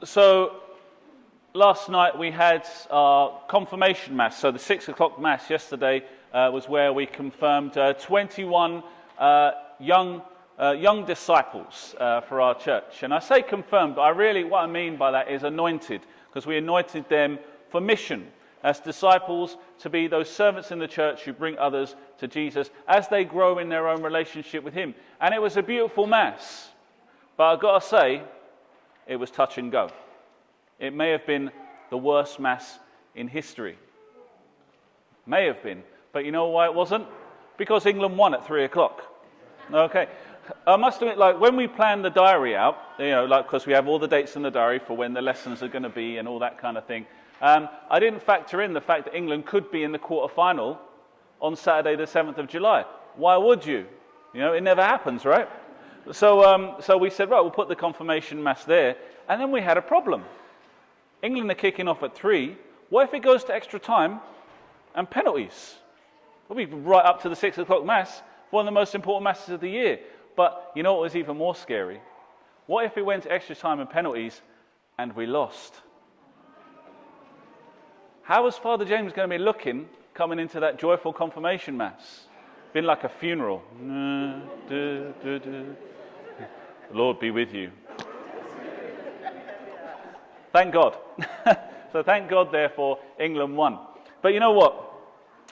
So last night we had our confirmation mass. So the 6 o'clock mass yesterday was where we confirmed 21 young disciples for our church. And I say confirmed, but what I mean by that is anointed, because we anointed them for mission as disciples, to be those servants in the church who bring others to Jesus as they grow in their own relationship with Him. And it was a beautiful mass, but I've got to say, it was touch and go. It may have been the worst mass in history. May have been. But you know why it wasn't? Because England won at 3 o'clock. Okay. I must admit, when we planned the diary out, because we have all the dates in the diary for when the lessons are going to be and all that kind of thing, I didn't factor in the fact that England could be in the quarter-final on Saturday the 7th of July. Why would you? It never happens, right? So we said, right, we'll put the confirmation mass there. And then we had a problem. England are kicking off at 3. What if it goes to extra time and penalties? We'll be right up to the 6 o'clock mass for one of the most important masses of the year. But you know what was even more scary? What if it went to extra time and penalties and we lost? How was Father James going to be looking coming into that joyful confirmation mass? Been like a funeral. The Lord be with you. Thank God. So thank God, therefore, England won. But you know what?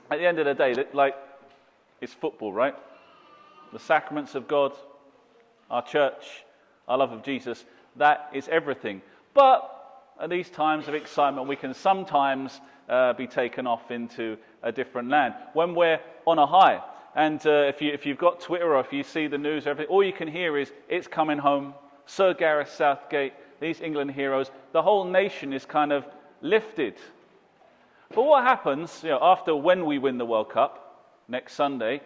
At the end of the day, it's football, right? The sacraments of God, our church, our love of Jesus, that is everything. But at these times of excitement, we can sometimes be taken off into a different land when we're on a high. And if you've got Twitter or if you see the news, all you can hear is, it's coming home, Sir Gareth Southgate, these England heroes. The whole nation is kind of lifted. But what happens after when we win the World Cup next Sunday?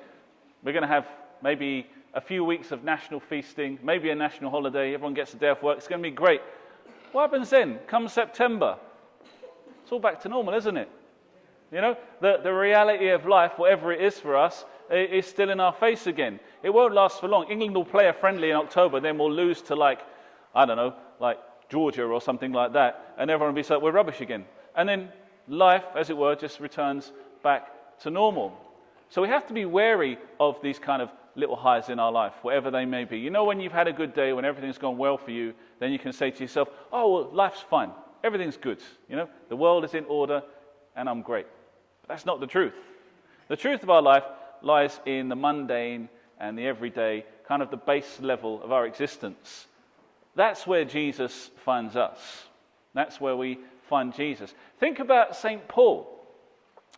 We're going to have maybe a few weeks of national feasting, maybe a national holiday. Everyone gets a day off work. It's going to be great. What happens then? Come September, it's all back to normal, isn't it? The reality of life, whatever it is for us, is still in our face again. It won't last for long. England will play a friendly in October, then we'll lose to Georgia or something like that, and everyone will be like, we're rubbish again. And then life, as it were, just returns back to normal. So we have to be wary of these kind of little highs in our life, whatever they may be. When you've had a good day, when everything's gone well for you, then you can say to yourself, oh, well, life's fine. Everything's good. The world is in order and I'm great. But that's not the truth. The truth of our life lies in the mundane and the everyday, kind of the base level of our existence. That's where Jesus finds us. That's where we find Jesus. Think about St. Paul.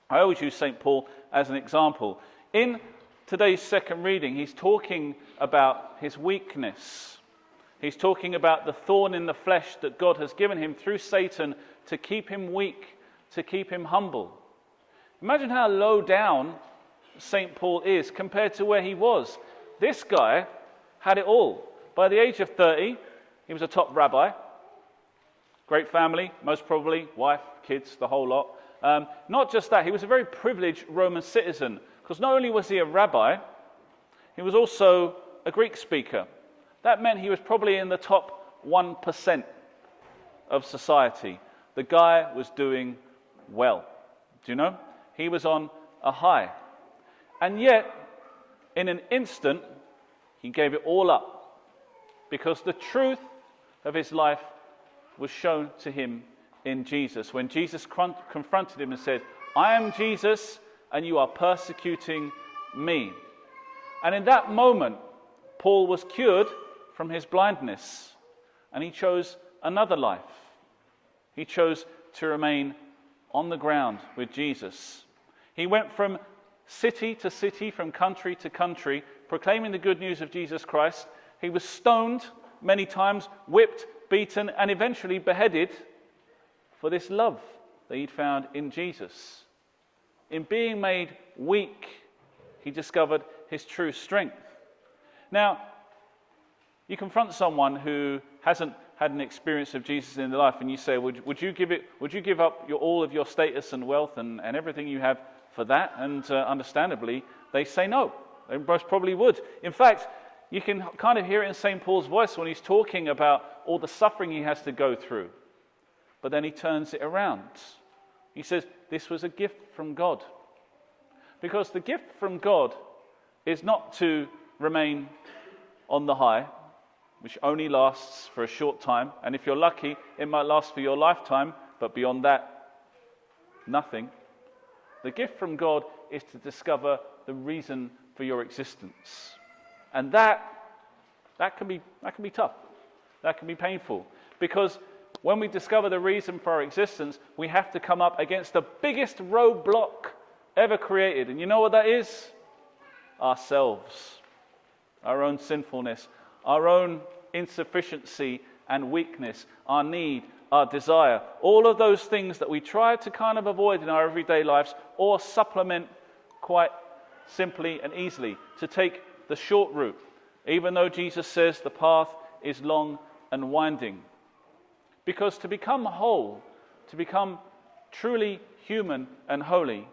I always use St. Paul as an example. In today's second reading, he's talking about his weakness. He's talking about the thorn in the flesh that God has given him through Satan to keep him weak, to keep him humble. Imagine how low down St. Paul is compared to where he was. This guy had it all. By the age of 30, he was a top rabbi. Great family, most probably, wife, kids, the whole lot. Not just that, he was a very privileged Roman citizen, because not only was he a rabbi, he was also a Greek speaker. That meant he was probably in the top 1% of society. The guy was doing well. Do you know? He was on a high. And yet, in an instant, he gave it all up, because the truth of his life was shown to him in Jesus. When Jesus confronted him and said, I am Jesus, and you are persecuting me. And in that moment, Paul was cured from his blindness, and he chose another life. He chose to remain on the ground with Jesus. He went from city to city, from country to country, proclaiming the good news of Jesus Christ. He was stoned many times, whipped, beaten, and eventually beheaded for this love that he'd found in Jesus. In being made weak, he discovered his true strength. Now, you confront someone who hasn't had an experience of Jesus in their life, and you say, would you give up all of your status and wealth and everything you have for that? And understandably, they say no. They most probably would. In fact, you can kind of hear it in St. Paul's voice when he's talking about all the suffering he has to go through. But then he turns it around. He says, this was a gift from God. Because the gift from God is not to remain on the high, which only lasts for a short time. And if you're lucky, it might last for your lifetime, but beyond that, nothing. The gift from God is to discover the reason for your existence. And that can be tough. That can be painful. Because when we discover the reason for our existence, we have to come up against the biggest roadblock ever created. And you know what that is? Ourselves. Our own sinfulness. Our own insufficiency and weakness. Our need, our desire. All of those things that we try to kind of avoid in our everyday lives or supplement quite simply and easily. To take the short route. Even though Jesus says the path is long and winding. Because to become whole, to become truly human and holy,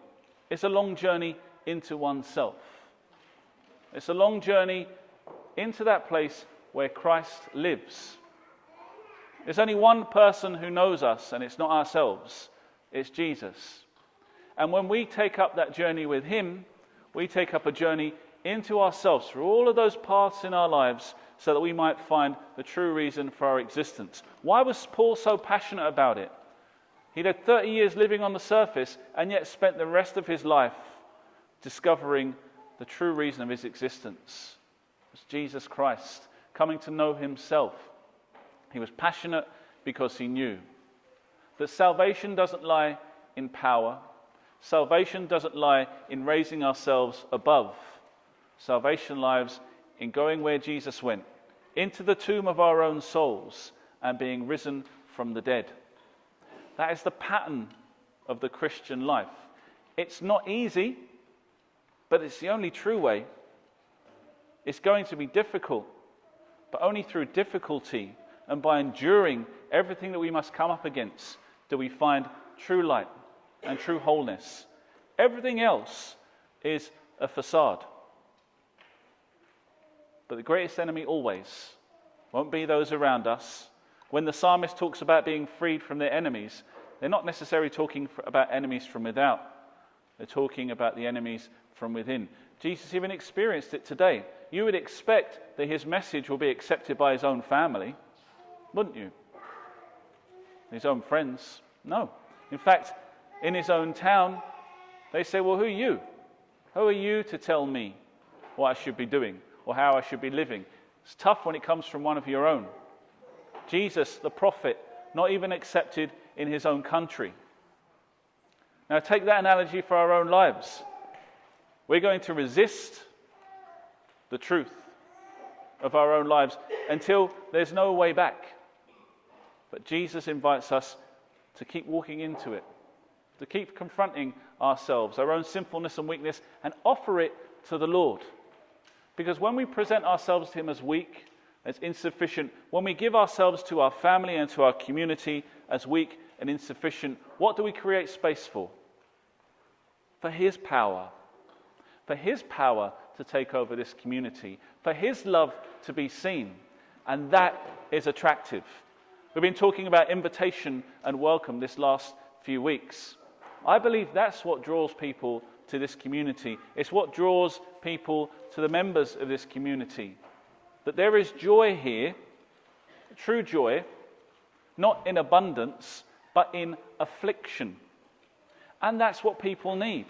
is a long journey into oneself. It's a long journey into that place where Christ lives. There's only one person who knows us, and it's not ourselves. It's Jesus. And when we take up that journey with him, we take up a journey into ourselves through all of those paths in our lives so that we might find the true reason for our existence. Why was Paul so passionate about it? He'd had 30 years living on the surface and yet spent the rest of his life discovering the true reason of his existence. It was Jesus Christ, coming to know himself. He was passionate because he knew that salvation doesn't lie in power. Salvation doesn't lie in raising ourselves above. Salvation lies in going where Jesus went, into the tomb of our own souls and being risen from the dead. That is the pattern of the Christian life. It's not easy, but it's the only true way. It's going to be difficult, but only through difficulty and by enduring everything that we must come up against do we find true light and true wholeness. Everything else is a facade. But the greatest enemy always won't be those around us. When the psalmist talks about being freed from their enemies, they're not necessarily talking about enemies from without. They're talking about the enemies from within. Jesus even experienced it today. You would expect that his message will be accepted by his own family, wouldn't you? His own friends? No. In fact, in his own town, they say, well, who are you? Who are you to tell me what I should be doing or how I should be living? It's tough when it comes from one of your own. Jesus, the prophet, not even accepted in his own country. Now take that analogy for our own lives. We're going to resist the truth of our own lives until there's no way back. But Jesus invites us to keep walking into it, to keep confronting ourselves, our own sinfulness and weakness, and offer it to the Lord. Because when we present ourselves to him as weak, as insufficient, when we give ourselves to our family and to our community as weak and insufficient, what do we create space for? For his power. For his power to take over this community. For his love to be seen. And that is attractive. We've been talking about invitation and welcome this last few weeks. I believe that's what draws people to this community. It's what draws people to the members of this community. That there is joy here, true joy, not in abundance, but in affliction. And that's what people need.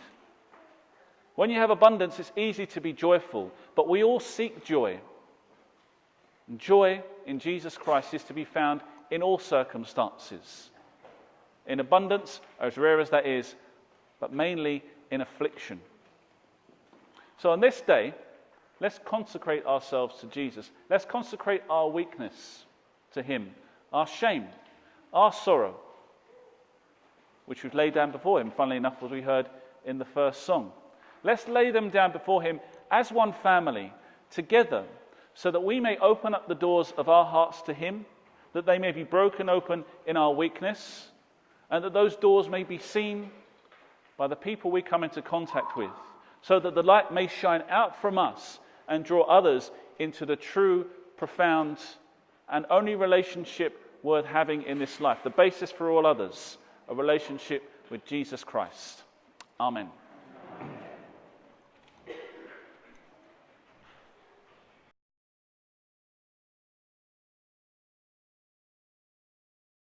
When you have abundance, it's easy to be joyful, but we all seek joy. And joy in Jesus Christ is to be found in all circumstances. In abundance, as rare as that is, but mainly in affliction. So on this day, let's consecrate ourselves to Jesus. Let's consecrate our weakness to him, our shame, our sorrow, which we've laid down before him, funnily enough, as we heard in the first song. Let's lay them down before him as one family, together, so that we may open up the doors of our hearts to him, that they may be broken open in our weakness, and that those doors may be seen by the people we come into contact with, so that the light may shine out from us and draw others into the true, profound, and only relationship worth having in this life, the basis for all others, a relationship with Jesus Christ. Amen.